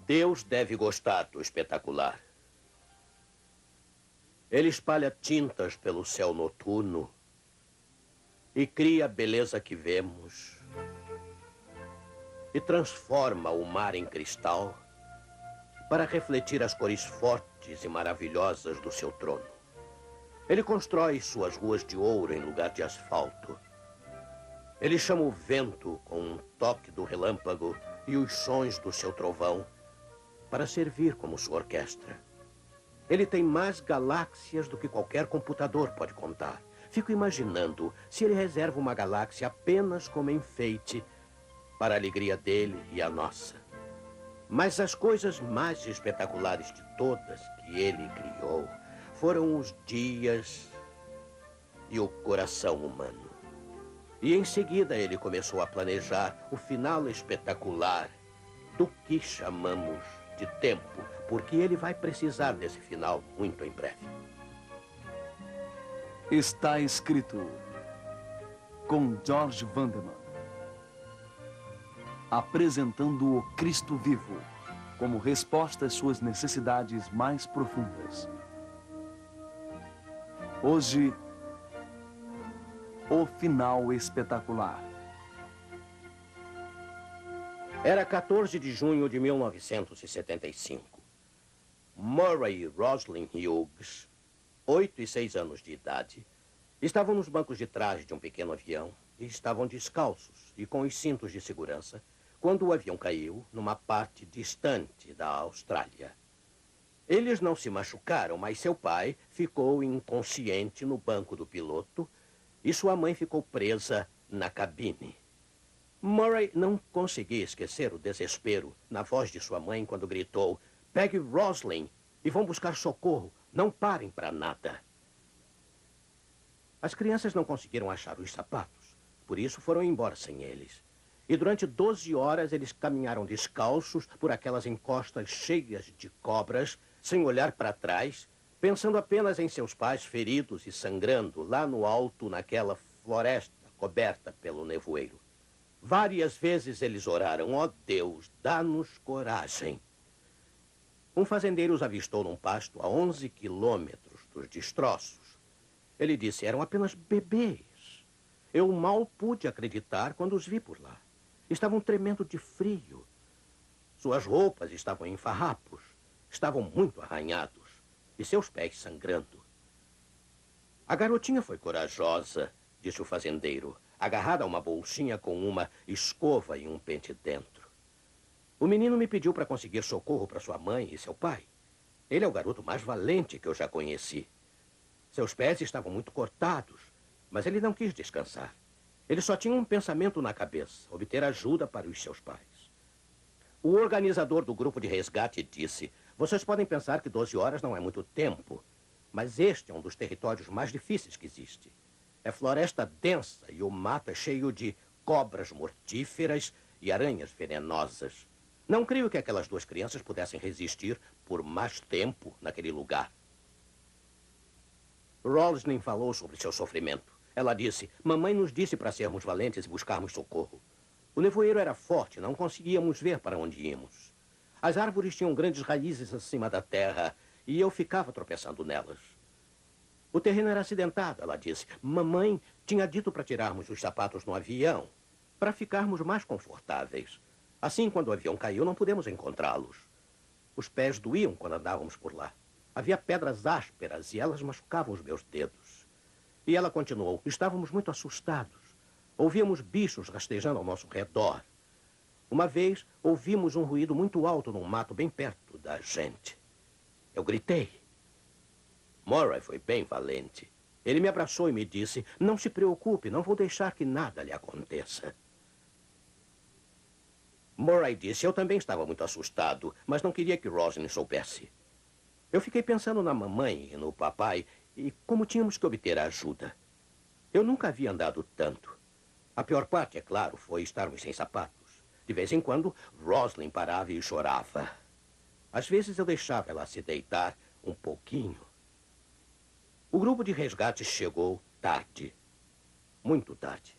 Deus deve gostar do espetacular. Ele espalha tintas pelo céu noturno e cria a beleza que vemos e transforma o mar em cristal para refletir as cores fortes e maravilhosas do seu trono. Ele constrói suas ruas de ouro em lugar de asfalto. Ele chama o vento com um toque do relâmpago e os sons do seu trovão para servir como sua orquestra. Ele tem mais galáxias do que qualquer computador pode contar. Fico imaginando se ele reserva uma galáxia apenas como enfeite para a alegria dele e a nossa. Mas as coisas mais espetaculares de todas que ele criou foram os dias e o coração humano. E em seguida ele começou a planejar o final espetacular do que chamamos de tempo, porque ele vai precisar desse final muito em breve. Está escrito com George Vanderman, apresentando o Cristo vivo como resposta às suas necessidades mais profundas. Hoje, o final espetacular. Era 14 de junho de 1975. Murray Roslin Hughes, 8 e 6 anos de idade, estavam nos bancos de trás de um pequeno avião e estavam descalços e com os cintos de segurança quando o avião caiu numa parte distante da Austrália. Eles não se machucaram, mas seu pai ficou inconsciente no banco do piloto e sua mãe ficou presa na cabine. Murray não conseguia esquecer o desespero na voz de sua mãe quando gritou: "Pegue Roslin e vão buscar socorro. Não parem para nada." As crianças não conseguiram achar os sapatos, por isso foram embora sem eles. E durante 12 horas eles caminharam descalços por aquelas encostas cheias de cobras, sem olhar para trás, pensando apenas em seus pais feridos e sangrando lá no alto naquela floresta coberta pelo nevoeiro. Várias vezes eles oraram: "Ó Deus, dá-nos coragem." Um fazendeiro os avistou num pasto a 11 quilômetros dos destroços. Ele disse: "Eram apenas bebês." Eu mal pude acreditar quando os vi por lá. Estavam tremendo de frio. Suas roupas estavam em farrapos. Estavam muito arranhados. E seus pés sangrando. "A garotinha foi corajosa", disse o fazendeiro, agarrada a uma bolsinha com uma escova e um pente dentro. "O menino me pediu para conseguir socorro para sua mãe e seu pai. Ele é o garoto mais valente que eu já conheci. Seus pés estavam muito cortados, mas ele não quis descansar. Ele só tinha um pensamento na cabeça: obter ajuda para os seus pais." O organizador do grupo de resgate disse: "Vocês podem pensar que 12 horas não é muito tempo, mas este é um dos territórios mais difíceis que existe. É floresta densa e o mato é cheio de cobras mortíferas e aranhas venenosas. Não creio que aquelas duas crianças pudessem resistir por mais tempo naquele lugar." Roslin falou sobre seu sofrimento. Ela disse: "Mamãe nos disse para sermos valentes e buscarmos socorro. O nevoeiro era forte, não conseguíamos ver para onde íamos. As árvores tinham grandes raízes acima da terra e eu ficava tropeçando nelas. O terreno era acidentado", ela disse. "Mamãe tinha dito para tirarmos os sapatos no avião, para ficarmos mais confortáveis. Assim, quando o avião caiu, não pudemos encontrá-los. Os pés doíam quando andávamos por lá. Havia pedras ásperas e elas machucavam os meus dedos." E ela continuou: "Estávamos muito assustados. Ouvíamos bichos rastejando ao nosso redor. Uma vez, ouvimos um ruído muito alto num mato bem perto da gente. Eu gritei." Murray foi bem valente. Ele me abraçou e me disse: "Não se preocupe, não vou deixar que nada lhe aconteça." Murray disse: "Eu também estava muito assustado, mas não queria que Roslin soubesse. Eu fiquei pensando na mamãe e no papai e como tínhamos que obter ajuda. Eu nunca havia andado tanto. A pior parte, é claro, foi estarmos sem sapatos. De vez em quando, Roslin parava e chorava. Às vezes eu deixava ela se deitar um pouquinho." O grupo de resgate chegou tarde. Muito tarde.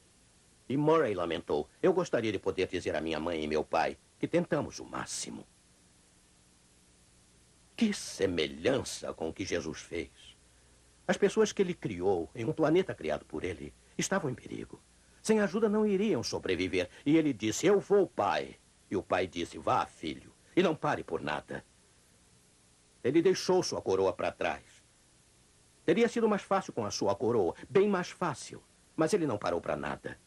E Murray lamentou: "Eu gostaria de poder dizer à minha mãe e meu pai que tentamos o máximo." Que semelhança com o que Jesus fez. As pessoas que ele criou em um planeta criado por ele estavam em perigo. Sem ajuda não iriam sobreviver. E ele disse, eu vou, pai. E o pai disse, vá, filho, e não pare por nada. Ele deixou sua coroa para trás. Teria sido mais fácil com a sua coroa, bem mais fácil. Mas ele não parou para nada.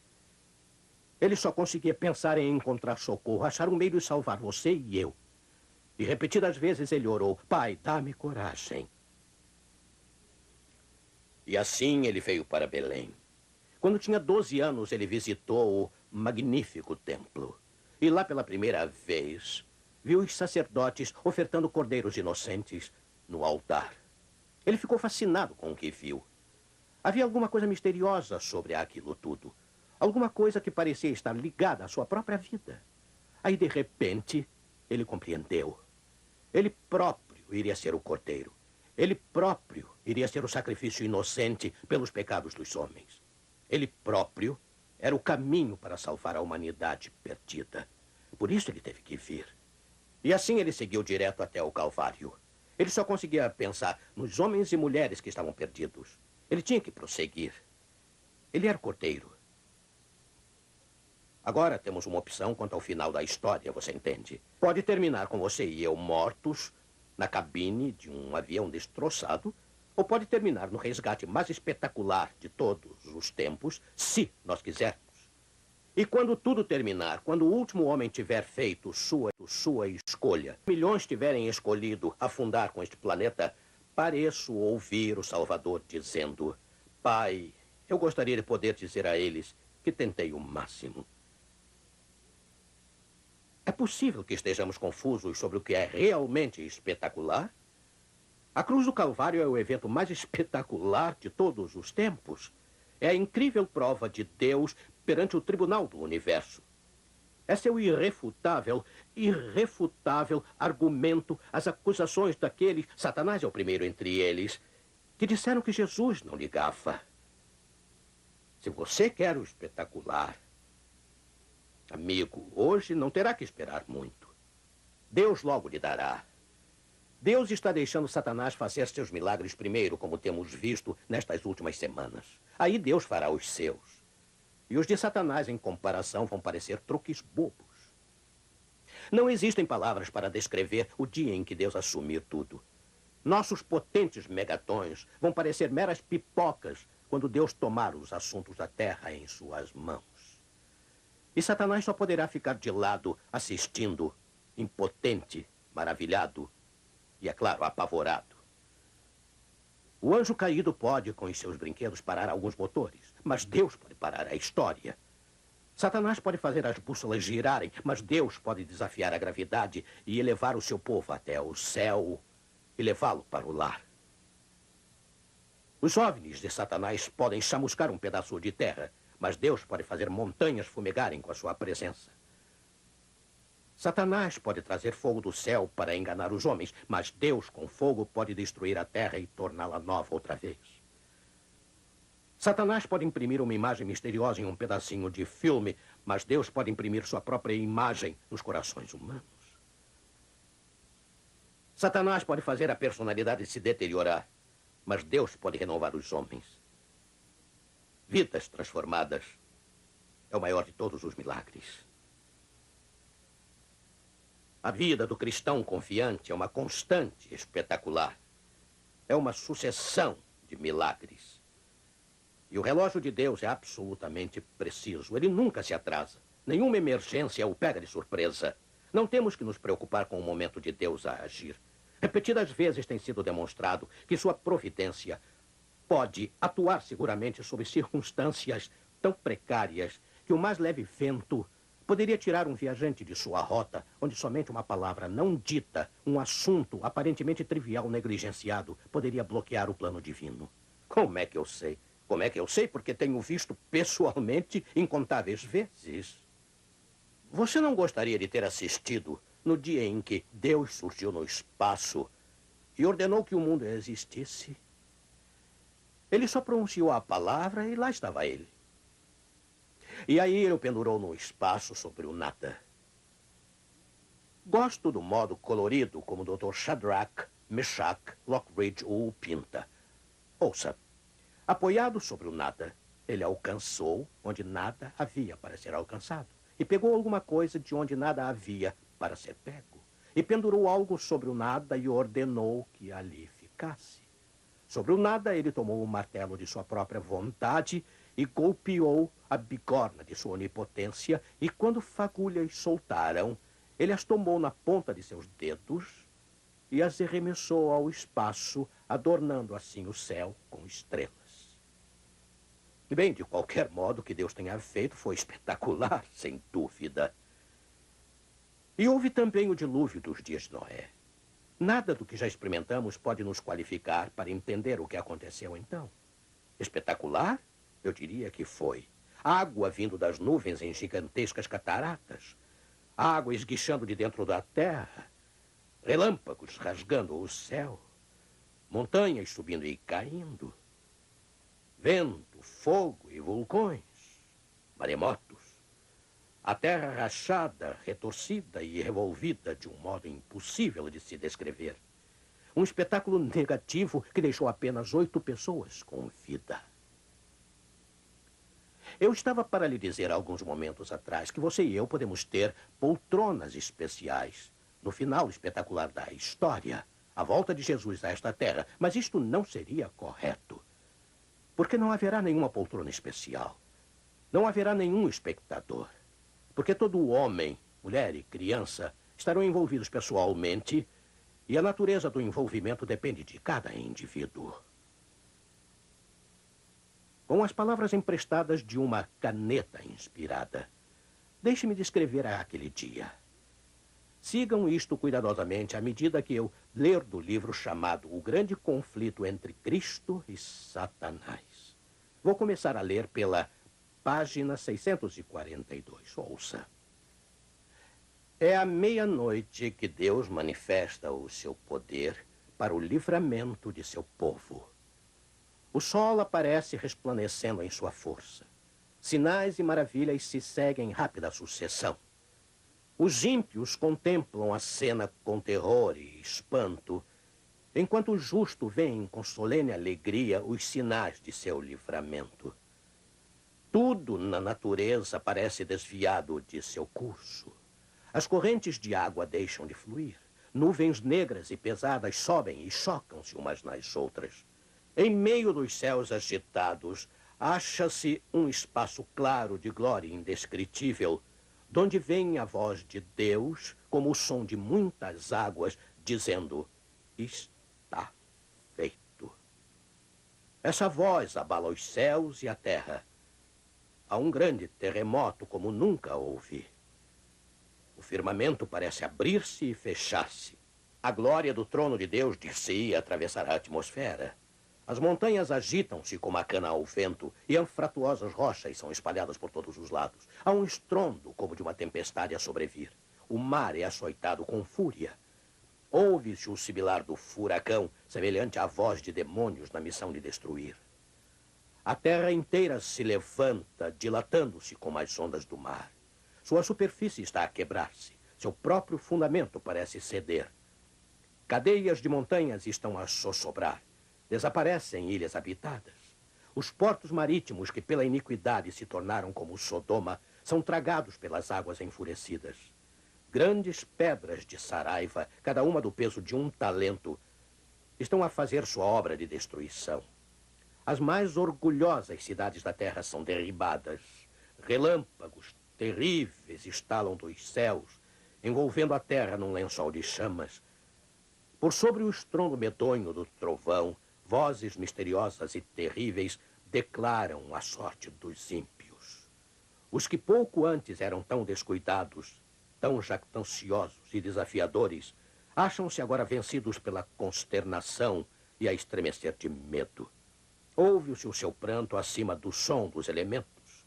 Ele só conseguia pensar em encontrar socorro, achar um meio de salvar você e eu. E repetidas vezes ele orou, pai, dá-me coragem. E assim ele veio para Belém. Quando tinha 12 anos, ele visitou o magnífico templo. E lá pela primeira vez, viu os sacerdotes ofertando cordeiros inocentes no altar. Ele ficou fascinado com o que viu. Havia alguma coisa misteriosa sobre aquilo tudo. Alguma coisa que parecia estar ligada à sua própria vida. Aí, de repente, ele compreendeu. Ele próprio iria ser o cordeiro. Ele próprio iria ser o sacrifício inocente pelos pecados dos homens. Ele próprio era o caminho para salvar a humanidade perdida. Por isso ele teve que vir. E assim ele seguiu direto até o Calvário. Ele só conseguia pensar nos homens e mulheres que estavam perdidos. Ele tinha que prosseguir. Ele era o cordeiro. Agora temos uma opção quanto ao final da história, você entende? Pode terminar com você e eu mortos na cabine de um avião destroçado, ou pode terminar no resgate mais espetacular de todos os tempos, se nós quisermos. E quando tudo terminar, quando o último homem tiver feito sua escolha, milhões tiverem escolhido afundar com este planeta, pareço ouvir o Salvador dizendo, pai, eu gostaria de poder dizer a eles que tentei o máximo. É possível que estejamos confusos sobre o que é realmente espetacular? A cruz do Calvário é o evento mais espetacular de todos os tempos. É a incrível prova de Deus perante o tribunal do universo. É seu irrefutável argumento às acusações daqueles, Satanás é o primeiro entre eles, que disseram que Jesus não ligava. Se você quer o espetacular, amigo, hoje não terá que esperar muito. Deus logo lhe dará. Deus está deixando Satanás fazer seus milagres primeiro, como temos visto nestas últimas semanas. Aí Deus fará os seus. E os de Satanás, em comparação, vão parecer truques bobos. Não existem palavras para descrever o dia em que Deus assumir tudo. Nossos potentes megatons vão parecer meras pipocas quando Deus tomar os assuntos da terra em suas mãos. E Satanás só poderá ficar de lado, assistindo, impotente, maravilhado e, é claro, apavorado. O anjo caído pode, com os seus brinquedos, parar alguns motores, mas Deus pode parar a história. Satanás pode fazer as bússolas girarem, mas Deus pode desafiar a gravidade e elevar o seu povo até o céu e levá-lo para o lar. Os OVNIs de Satanás podem chamuscar um pedaço de terra, mas Deus pode fazer montanhas fumegarem com a sua presença. Satanás pode trazer fogo do céu para enganar os homens, mas Deus, com fogo, pode destruir a terra e torná-la nova outra vez. Satanás pode imprimir uma imagem misteriosa em um pedacinho de filme, mas Deus pode imprimir sua própria imagem nos corações humanos. Satanás pode fazer a personalidade se deteriorar, mas Deus pode renovar os homens. Vidas transformadas é o maior de todos os milagres. A vida do cristão confiante é uma constante espetacular. É uma sucessão de milagres. E o relógio de Deus é absolutamente preciso. Ele nunca se atrasa. Nenhuma emergência o pega de surpresa. Não temos que nos preocupar com o momento de Deus a agir. Repetidas vezes tem sido demonstrado que sua providência pode atuar seguramente sob circunstâncias tão precárias que o mais leve vento poderia tirar um viajante de sua rota, onde somente uma palavra não dita, um assunto aparentemente trivial negligenciado, poderia bloquear o plano divino. Como é que eu sei? Como é que eu sei? Porque tenho visto pessoalmente incontáveis vezes. Você não gostaria de ter assistido no dia em que Deus surgiu no espaço e ordenou que o mundo existisse? Ele só pronunciou a palavra e lá estava ele. E aí ele o pendurou no espaço sobre o nada. Gosto do modo colorido como o Dr. Shadrach Meshack, Lockridge ou Pinta. Ouça, apoiado sobre o nada, ele alcançou onde nada havia para ser alcançado. E pegou alguma coisa de onde nada havia para ser pego. E pendurou algo sobre o nada e ordenou que ali ficasse. Sobre o nada, ele tomou o martelo de sua própria vontade e golpeou a bigorna de sua onipotência. E quando fagulhas soltaram, ele as tomou na ponta de seus dedos e as arremessou ao espaço, adornando assim o céu com estrelas. Bem, de qualquer modo, o que Deus tenha feito foi espetacular, sem dúvida. E houve também o dilúvio dos dias de Noé. Nada do que já experimentamos pode nos qualificar para entender o que aconteceu então. Espetacular? Eu diria que foi. Água vindo das nuvens em gigantescas cataratas. Água esguichando de dentro da terra. Relâmpagos rasgando o céu. Montanhas subindo e caindo. Vento, fogo e vulcões. Maremotos. A terra rachada, retorcida e revolvida de um modo impossível de se descrever. Um espetáculo negativo que deixou apenas 8 pessoas com vida. Eu estava para lhe dizer há alguns momentos atrás que você e eu podemos ter poltronas especiais no final espetacular da história, a volta de Jesus a esta terra, mas isto não seria correto. Porque não haverá nenhuma poltrona especial. Não haverá nenhum espectador. Porque todo homem, mulher e criança estarão envolvidos pessoalmente e a natureza do envolvimento depende de cada indivíduo. Com as palavras emprestadas de uma caneta inspirada, deixe-me descrever aquele dia. Sigam isto cuidadosamente à medida que eu ler do livro chamado O Grande Conflito entre Cristo e Satanás. Vou começar a ler pela página 642. Ouça. É à meia-noite que Deus manifesta o seu poder para o livramento de seu povo. O sol aparece resplandecendo em sua força. Sinais e maravilhas se seguem em rápida sucessão. Os ímpios contemplam a cena com terror e espanto, enquanto o justo vê com solene alegria os sinais de seu livramento. Tudo na natureza parece desviado de seu curso. As correntes de água deixam de fluir. Nuvens negras e pesadas sobem e chocam-se umas nas outras. Em meio dos céus agitados, acha-se um espaço claro de glória indescritível, donde vem a voz de Deus, como o som de muitas águas, dizendo: está feito. Essa voz abala os céus e a terra. Há um grande terremoto como nunca houve. O firmamento parece abrir-se e fechar-se. A glória do trono de Deus dir-se-ia atravessar a atmosfera. As montanhas agitam-se como a cana ao vento e anfratuosas rochas são espalhadas por todos os lados. Há um estrondo como de uma tempestade a sobrevir. O mar é açoitado com fúria. Ouve-se o sibilar do furacão, semelhante à voz de demônios na missão de destruir. A terra inteira se levanta, dilatando-se como as ondas do mar. Sua superfície está a quebrar-se. Seu próprio fundamento parece ceder. Cadeias de montanhas estão a sossobrar. Desaparecem ilhas habitadas. Os portos marítimos que pela iniquidade se tornaram como Sodoma são tragados pelas águas enfurecidas. Grandes pedras de Saraiva, cada uma do peso de um talento, estão a fazer sua obra de destruição. As mais orgulhosas cidades da terra são derribadas. Relâmpagos terríveis estalam dos céus, envolvendo a terra num lençol de chamas. Por sobre o estrondo medonho do trovão, vozes misteriosas e terríveis declaram a sorte dos ímpios. Os que pouco antes eram tão descuidados, tão jactanciosos e desafiadores, acham-se agora vencidos pela consternação e a estremecer de medo. Ouve-se o seu pranto acima do som dos elementos.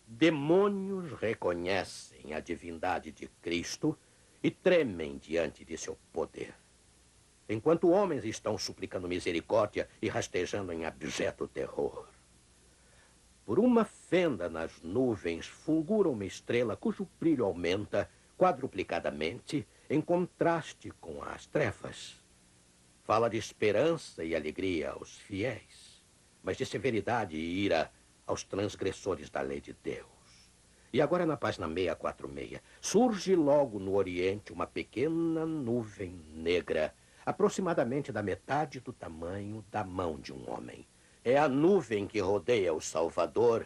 Demônios reconhecem a divindade de Cristo e tremem diante de seu poder. Enquanto homens estão suplicando misericórdia e rastejando em abjeto terror. Por uma fenda nas nuvens fulgura uma estrela cujo brilho aumenta quadruplicadamente em contraste com as trevas. Fala de esperança e alegria aos fiéis, mas de severidade e ira aos transgressores da lei de Deus. E agora, na página 646, surge logo no Oriente uma pequena nuvem negra, aproximadamente da metade do tamanho da mão de um homem. É a nuvem que rodeia o Salvador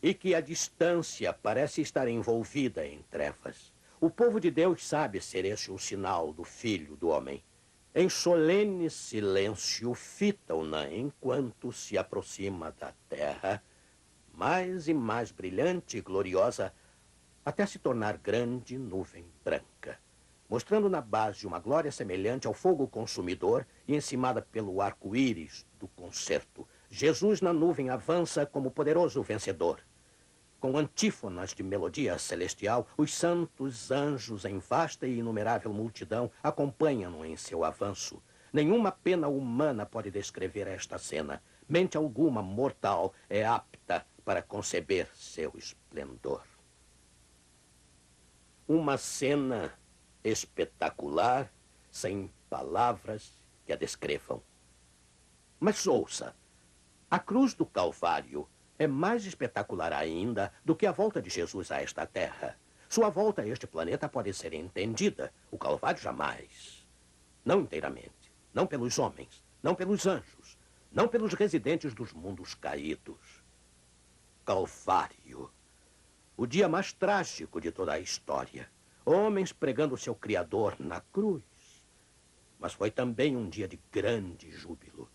e que, à distância, parece estar envolvida em trevas. O povo de Deus sabe ser esse o sinal do Filho do Homem. Em solene silêncio, fitam-na enquanto se aproxima da terra, mais e mais brilhante e gloriosa, até se tornar grande nuvem branca, mostrando na base uma glória semelhante ao fogo consumidor e encimada pelo arco-íris do concerto. Jesus na nuvem avança como poderoso vencedor. Com antífonas de melodia celestial, os santos anjos em vasta e inumerável multidão acompanham-no em seu avanço. Nenhuma pena humana pode descrever esta cena. Mente alguma mortal é apta para conceber seu esplendor. Uma cena espetacular, sem palavras que a descrevam. Mas ouça, a cruz do Calvário é mais espetacular ainda do que a volta de Jesus a esta terra. Sua volta a este planeta pode ser entendida, o Calvário jamais. Não inteiramente, não pelos homens, não pelos anjos, não pelos residentes dos mundos caídos. Calvário, o dia mais trágico de toda a história. Homens pregando seu Criador na cruz. Mas foi também um dia de grande júbilo.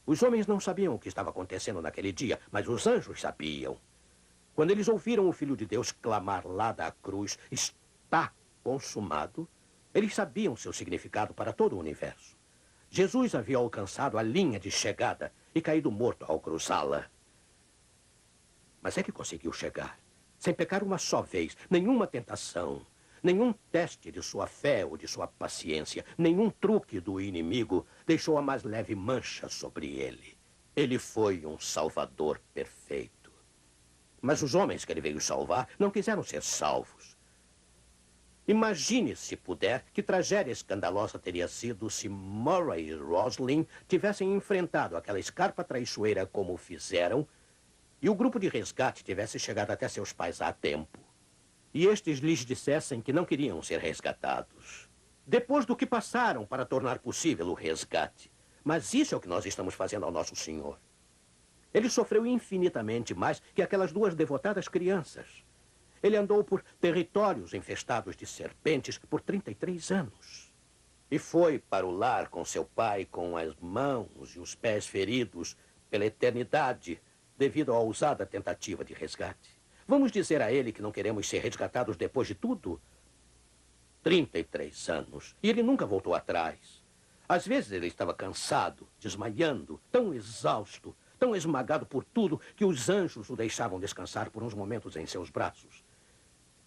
Os homens não sabiam o que estava acontecendo naquele dia, mas os anjos sabiam. Quando eles ouviram o Filho de Deus clamar lá da cruz, está consumado, eles sabiam seu significado para todo o universo. Jesus havia alcançado a linha de chegada e caído morto ao cruzá-la. Mas ele conseguiu chegar, sem pecar uma só vez, nenhuma tentação, nenhum teste de sua fé ou de sua paciência, nenhum truque do inimigo deixou a mais leve mancha sobre ele. Ele foi um salvador perfeito. Mas os homens que ele veio salvar não quiseram ser salvos. Imagine, se puder, que tragédia escandalosa teria sido se Murray e Roslin tivessem enfrentado aquela escarpa traiçoeira como fizeram e o grupo de resgate tivesse chegado até seus pais a tempo. E estes lhes dissessem que não queriam ser resgatados. Depois do que passaram para tornar possível o resgate. Mas isso é o que nós estamos fazendo ao nosso Senhor. Ele sofreu infinitamente mais que aquelas duas devotadas crianças. Ele andou por territórios infestados de serpentes por 33 anos. E foi para o lar com seu pai com as mãos e os pés feridos pela eternidade devido à ousada tentativa de resgate. Vamos dizer a ele que não queremos ser resgatados depois de tudo? 33 anos. E ele nunca voltou atrás. Às vezes ele estava cansado, desmaiando, tão exausto, tão esmagado por tudo, que os anjos o deixavam descansar por uns momentos em seus braços.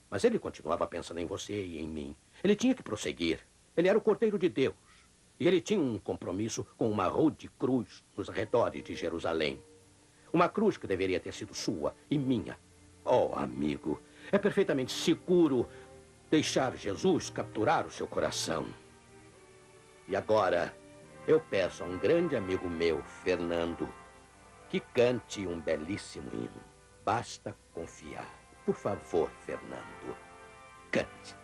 Mas ele continuava pensando em você e em mim. Ele tinha que prosseguir. Ele era o Cordeiro de Deus. E ele tinha um compromisso com uma rude cruz nos arredores de Jerusalém. Uma cruz que deveria ter sido sua e minha. Oh, amigo, é perfeitamente seguro deixar Jesus capturar o seu coração. E agora, eu peço a um grande amigo meu, Fernando, que cante um belíssimo hino. Basta confiar. Por favor, Fernando, cante.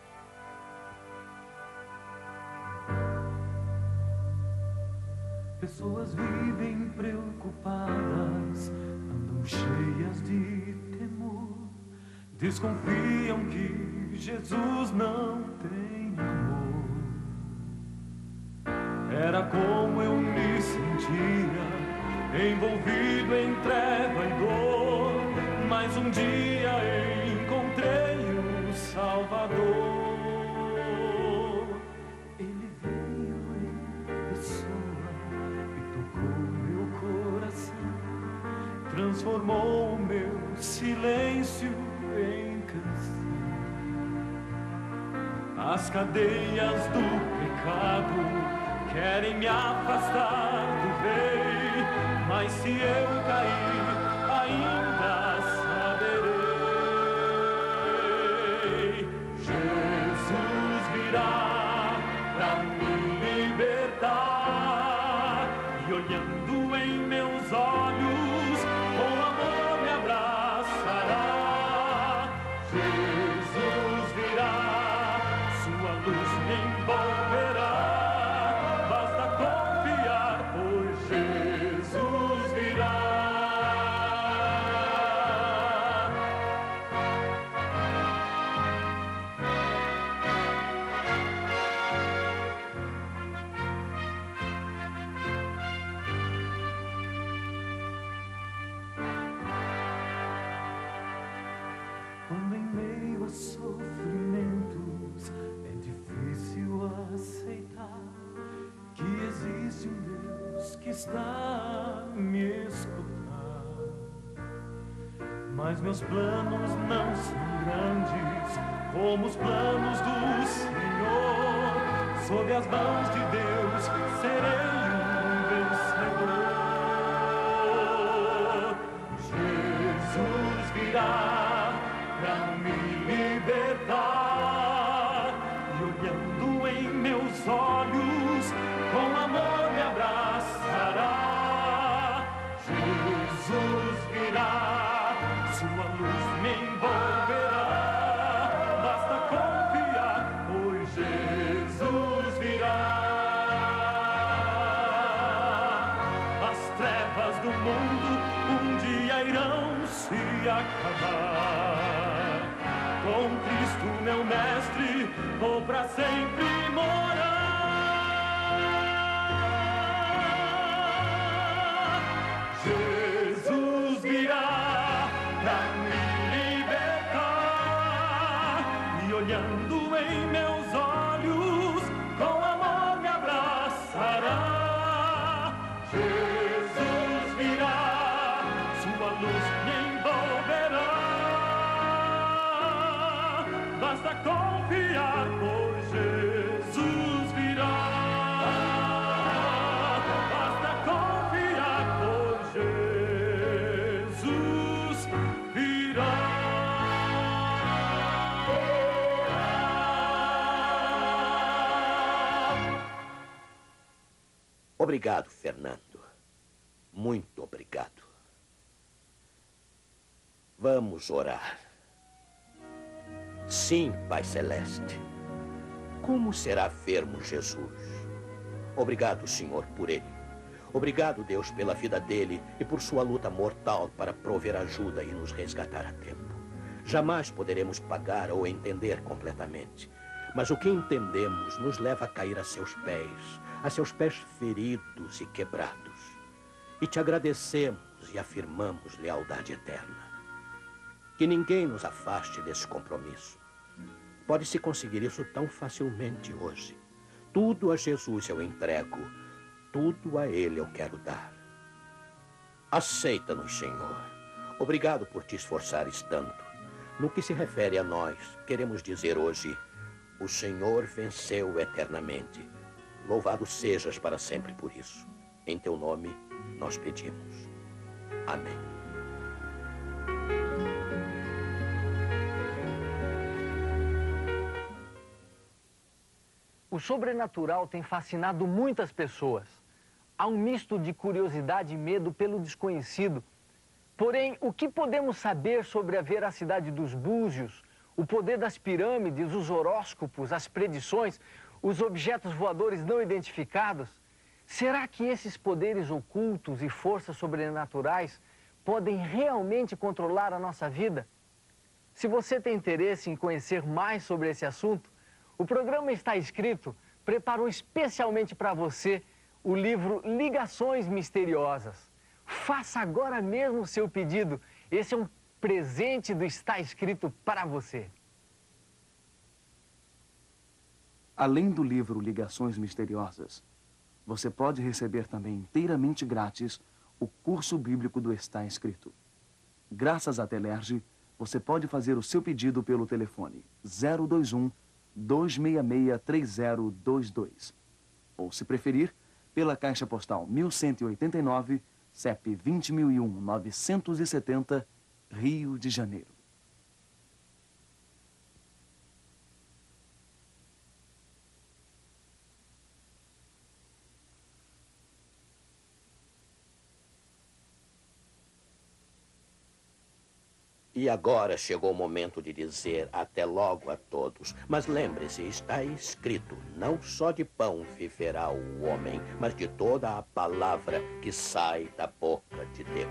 Pessoas vivem preocupadas, andam cheias de temor, desconfiam que Jesus não tem amor. Era como eu me sentia, envolvido em treva e dor, mas um dia encontrei o Salvador. Ele veio em pessoa e tocou meu coração, transformou o meu silêncio em canção. As cadeias do pecado querem me afastar do rei, mas se eu cair, ainda saberei. Jesus virá pra me libertar. olhando em meus olhos, com amor me abraçará. Jesus virá, sua luz me envolverá. Basta confiar, pois Jesus virá. Quando em meio a sofrimentos é difícil aceitar que existe um Deus que está a me escutar. Mas meus planos não são grandes como os planos do Senhor. Sob as mãos de Deus serei um vencedor. Jesus virá pra me libertar, e olhando em meus olhos, com amor me abraçará. Jesus virá, sua luz me envolverá. Basta confiar, pois Jesus virá. As trevas do mundo um dia irão se acabar. Com Cristo, meu mestre, vou pra sempre morar. Jesus virá pra me libertar, e olhando em meus olhos, com amor me abraçará. Jesus virá, sua luz me envolverá. Basta confiar, pois Jesus virá. Basta confiar, pois Jesus virá. Obrigado, Fernando. Muito obrigado. Vamos orar. Sim, Pai Celeste. Como será vermos Jesus? Obrigado, Senhor, por ele. Obrigado, Deus, pela vida dele e por sua luta mortal para prover ajuda e nos resgatar a tempo. Jamais poderemos pagar ou entender completamente, mas o que entendemos nos leva a cair a seus pés feridos e quebrados. E te agradecemos e afirmamos lealdade eterna. Que ninguém nos afaste desse compromisso. Pode-se conseguir isso tão facilmente hoje. Tudo a Jesus eu entrego, tudo a Ele eu quero dar. Aceita-nos, Senhor. Obrigado por te esforçares tanto. No que se refere a nós, queremos dizer hoje, o Senhor venceu eternamente. Louvado sejas para sempre por isso. Em teu nome nós pedimos. Amém. O sobrenatural tem fascinado muitas pessoas. Há um misto de curiosidade e medo pelo desconhecido. Porém, o que podemos saber sobre a veracidade dos búzios, o poder das pirâmides, os horóscopos, as predições, os objetos voadores não identificados? Será que esses poderes ocultos e forças sobrenaturais podem realmente controlar a nossa vida? Se você tem interesse em conhecer mais sobre esse assunto, o programa Está Escrito preparou especialmente para você o livro Ligações Misteriosas. Faça agora mesmo o seu pedido. Esse é um presente do Está Escrito para você. Além do livro Ligações Misteriosas, você pode receber também inteiramente grátis o curso bíblico do Está Escrito. Graças à Telerge, você pode fazer o seu pedido pelo telefone 021 266 3022. Ou, se preferir, pela Caixa Postal 1189, CEP 20001-970, Rio de Janeiro. E agora chegou o momento de dizer até logo a todos. Mas lembre-se, está escrito, não só de pão viverá o homem, mas de toda a palavra que sai da boca de Deus.